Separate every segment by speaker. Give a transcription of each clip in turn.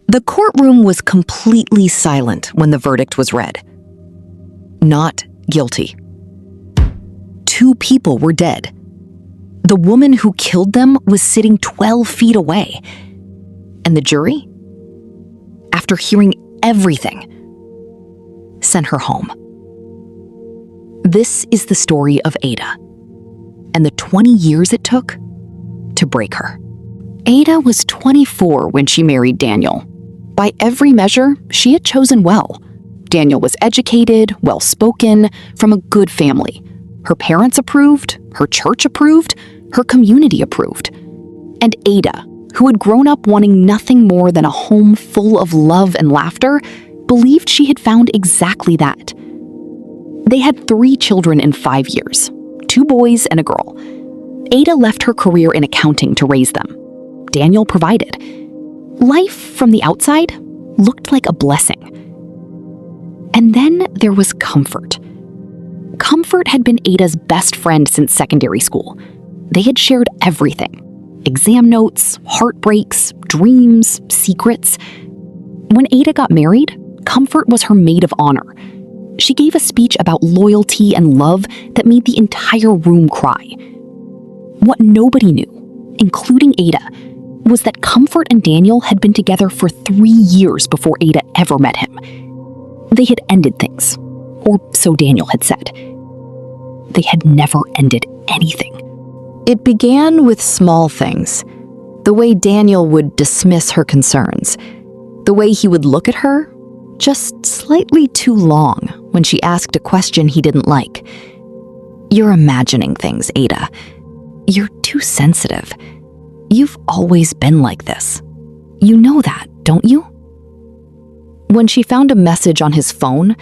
Speaker 1: The courtroom was completely silent when the verdict was read. Not guilty. 2 people were dead. The woman who killed them was sitting 12 feet away. And the jury, after hearing everything, sent her home. This is the story of Ada, and the 20 years it took to break her. Ada was 24 when she married Daniel. By every measure, she had chosen well. Daniel was educated, well-spoken, from a good family. Her parents approved, her church approved, her community approved. And Ada, who had grown up wanting nothing more than a home full of love and laughter, believed she had found exactly that. They had 3 children in 5 years, 2 boys and a girl. Ada left her career in accounting to raise them. Daniel provided. Life from the outside looked like a blessing. And then there was Comfort. Comfort had been Ada's best friend since secondary school. They had shared everything: exam notes, heartbreaks, dreams, secrets. When Ada got married, Comfort was her maid of honor. She gave a speech about loyalty and love that made the entire room cry. What nobody knew, including Ada, was that Comfort and Daniel had been together for 3 years before Ada ever met him. They had ended things, or so Daniel had said. They had never ended anything. It began with small things. The way Daniel would dismiss her concerns. The way he would look at her, just slightly too long, when she asked a question he didn't like. "You're imagining things, Ada. You're too sensitive. You've always been like this. You know that, don't you?" When she found a message on his phone,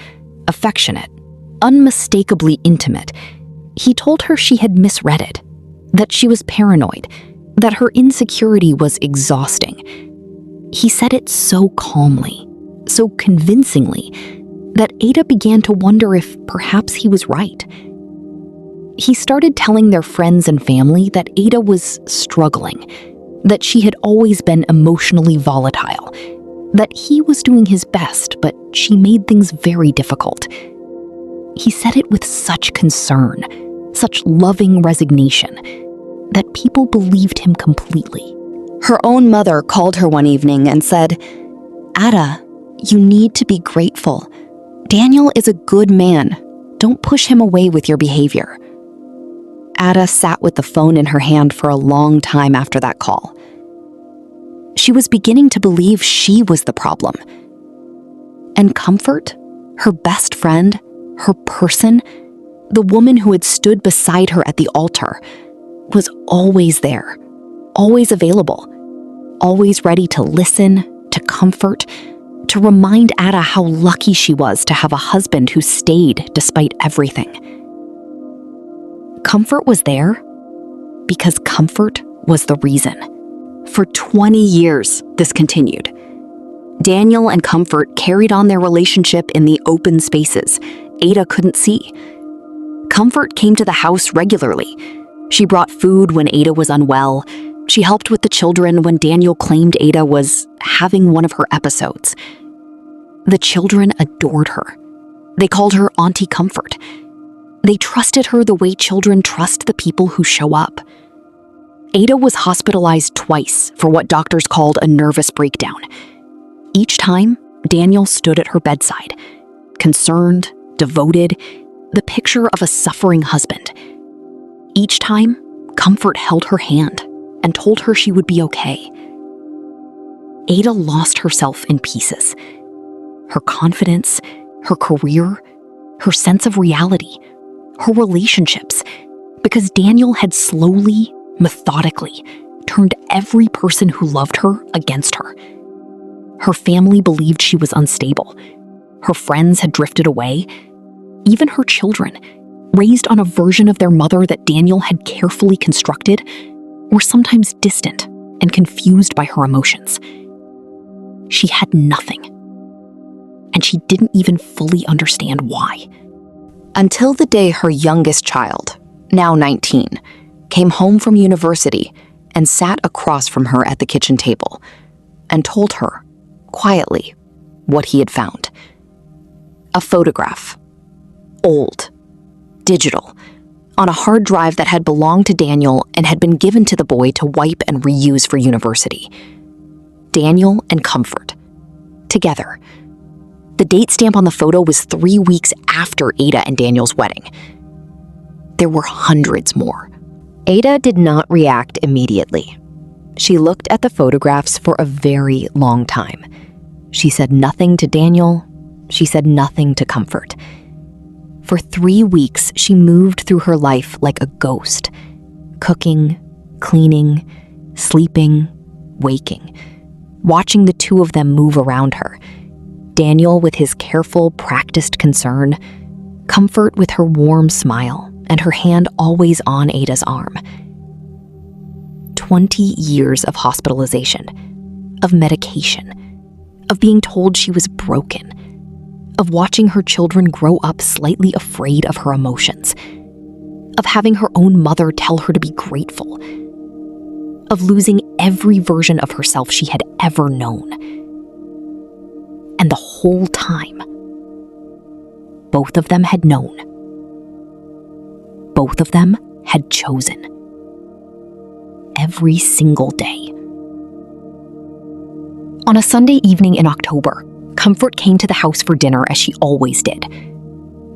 Speaker 1: affectionate, unmistakably intimate, he told her she had misread it, that she was paranoid, that her insecurity was exhausting. He said it so calmly, so convincingly, that Ada began to wonder if perhaps he was right. He started telling their friends and family that Ada was struggling, that she had always been emotionally volatile, that he was doing his best, but she made things very difficult. He said it with such concern, such loving resignation, that people believed him completely. Her own mother called her one evening and said, "Ada, you need to be grateful. Daniel is a good man. Don't push him away with your behavior." Ada sat with the phone in her hand for a long time after that call. She was beginning to believe she was the problem. And Comfort, her best friend, her person, the woman who had stood beside her at the altar, was always there, always available, always ready to listen, to comfort, to remind Ada how lucky she was to have a husband who stayed despite everything. Comfort was there because Comfort was the reason. For 20 years, this continued. Daniel and Comfort carried on their relationship in the open spaces Ada couldn't see. Comfort came to the house regularly. She brought food when Ada was unwell. She helped with the children when Daniel claimed Ada was having one of her episodes. The children adored her. They called her Auntie Comfort. They trusted her the way children trust the people who show up. Ada was hospitalized twice for what doctors called a nervous breakdown. Each time, Daniel stood at her bedside, concerned, devoted, the picture of a suffering husband. Each time, Comfort held her hand and told her she would be okay. Ada lost herself in pieces. Her confidence, her career, her sense of reality, her relationships, because Daniel had slowly, methodically turned every person who loved her against her. Her family believed she was unstable. Her friends had drifted away. Even her children, raised on a version of their mother that Daniel had carefully constructed, were sometimes distant and confused by her emotions. She had nothing, and she didn't even fully understand why. Until the day her youngest child, now 19, came home from university and sat across from her at the kitchen table and told her, quietly what he had found. A photograph. Old. Digital. On a hard drive that had belonged to Daniel and had been given to the boy to wipe and reuse for university. Daniel and Comfort. Together. The date stamp on the photo was 3 weeks after Ada and Daniel's wedding. There were hundreds more. Ada did not react immediately. She looked at the photographs for a very long time. She said nothing to Daniel. She said nothing to Comfort. For 3 weeks, she moved through her life like a ghost, cooking, cleaning, sleeping, waking, watching the two of them move around her. Daniel with his careful, practiced concern, Comfort with her warm smile and her hand always on Ada's arm. 20 years of hospitalization, of medication, of being told she was broken, of watching her children grow up slightly afraid of her emotions, of having her own mother tell her to be grateful, of losing every version of herself she had ever known. And the whole time, both of them had known. Both of them had chosen. Every single day. On a Sunday evening in October, Comfort came to the house for dinner as she always did.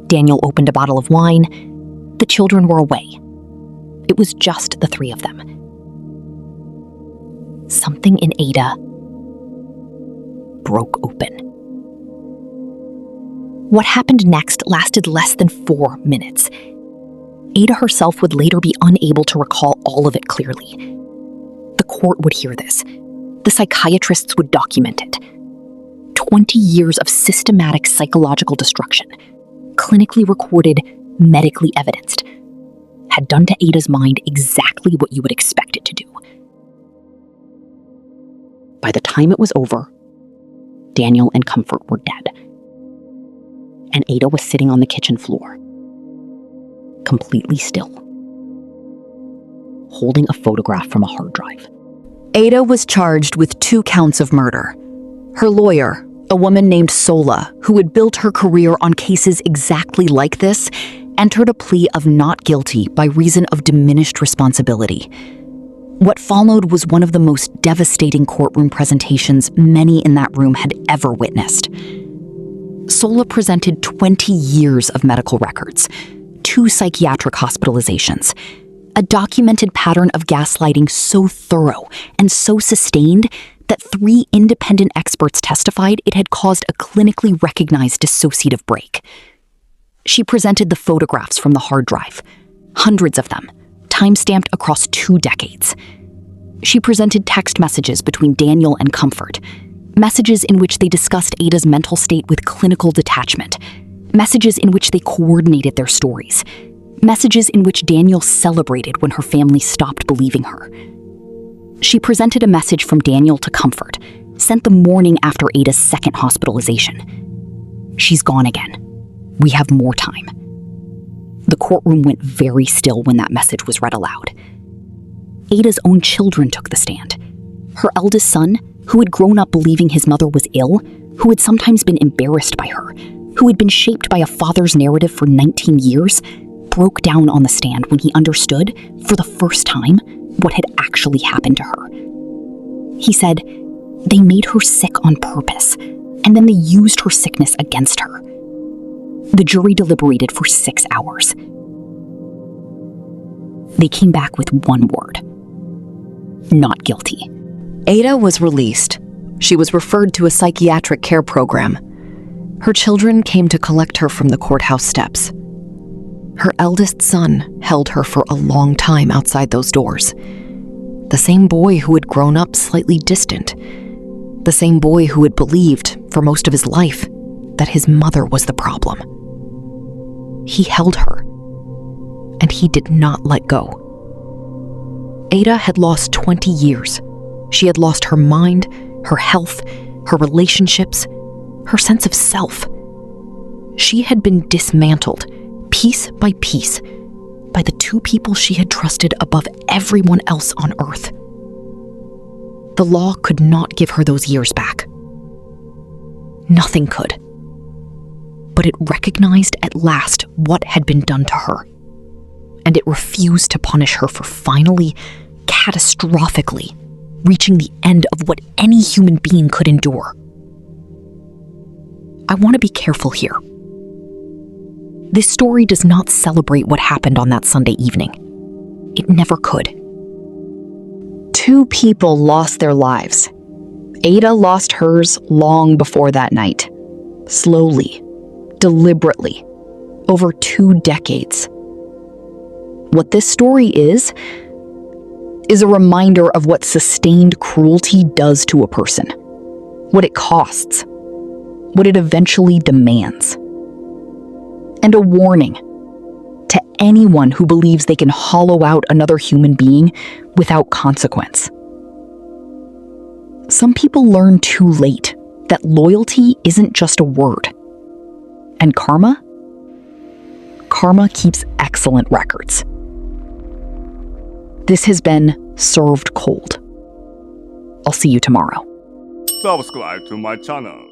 Speaker 1: Daniel opened a bottle of wine. The children were away. It was just the three of them. Something in Ada broke open. What happened next lasted less than 4 minutes. Ada herself would later be unable to recall all of it clearly. The court would hear this. The psychiatrists would document it. 20 years of systematic psychological destruction, clinically recorded, medically evidenced, had done to Ada's mind exactly what you would expect it to do. By the time it was over, Daniel and Comfort were dead. And Ada was sitting on the kitchen floor, completely still, holding a photograph from a hard drive. Ada was charged with 2 counts of murder. Her lawyer, a woman named Sola, who had built her career on cases exactly like this, entered a plea of not guilty by reason of diminished responsibility. What followed was one of the most devastating courtroom presentations many in that room had ever witnessed. Sola presented 20 years of medical records, 2 psychiatric hospitalizations, a documented pattern of gaslighting so thorough and so sustained that 3 independent experts testified it had caused a clinically recognized dissociative break. She presented the photographs from the hard drive, hundreds of them, time-stamped across 2 decades. She presented text messages between Daniel and Comfort, messages in which they discussed Ada's mental state with clinical detachment, messages in which they coordinated their stories, messages in which Daniel celebrated when her family stopped believing her. She presented a message from Daniel to Comfort, sent the morning after Ada's second hospitalization. "She's gone again. We have more time." The courtroom went very still when that message was read aloud. Ada's own children took the stand. Her eldest son, who had grown up believing his mother was ill, who had sometimes been embarrassed by her, who had been shaped by a father's narrative for 19 years, broke down on the stand when he understood, for the first time, what had actually happened to her. He said, "They made her sick on purpose, and then they used her sickness against her." The jury deliberated for 6 hours. They came back with one word: not guilty. Ada was released. She was referred to a psychiatric care program. Her children came to collect her from the courthouse steps. Her eldest son held her for a long time outside those doors. The same boy who had grown up slightly distant. The same boy who had believed, for most of his life, that his mother was the problem. He held her, and he did not let go. Ada had lost 20 years. She had lost her mind, her health, her relationships, her sense of self. She had been dismantled, piece by piece, by the 2 people she had trusted above everyone else on earth. The law could not give her those years back. Nothing could. But it recognized at last what had been done to her, and it refused to punish her for finally, catastrophically, reaching the end of what any human being could endure. I want to be careful here. This story does not celebrate what happened on that Sunday evening. It never could. 2 people lost their lives. Ada lost hers long before that night. Slowly, deliberately, over 2 decades. What this story is a reminder of what sustained cruelty does to a person, what it costs, what it eventually demands. And a warning to anyone who believes they can hollow out another human being without consequence. Some people learn too late that loyalty isn't just a word. And karma keeps excellent records. This has been Served Cold. I'll see you tomorrow.
Speaker 2: Subscribe to my channel.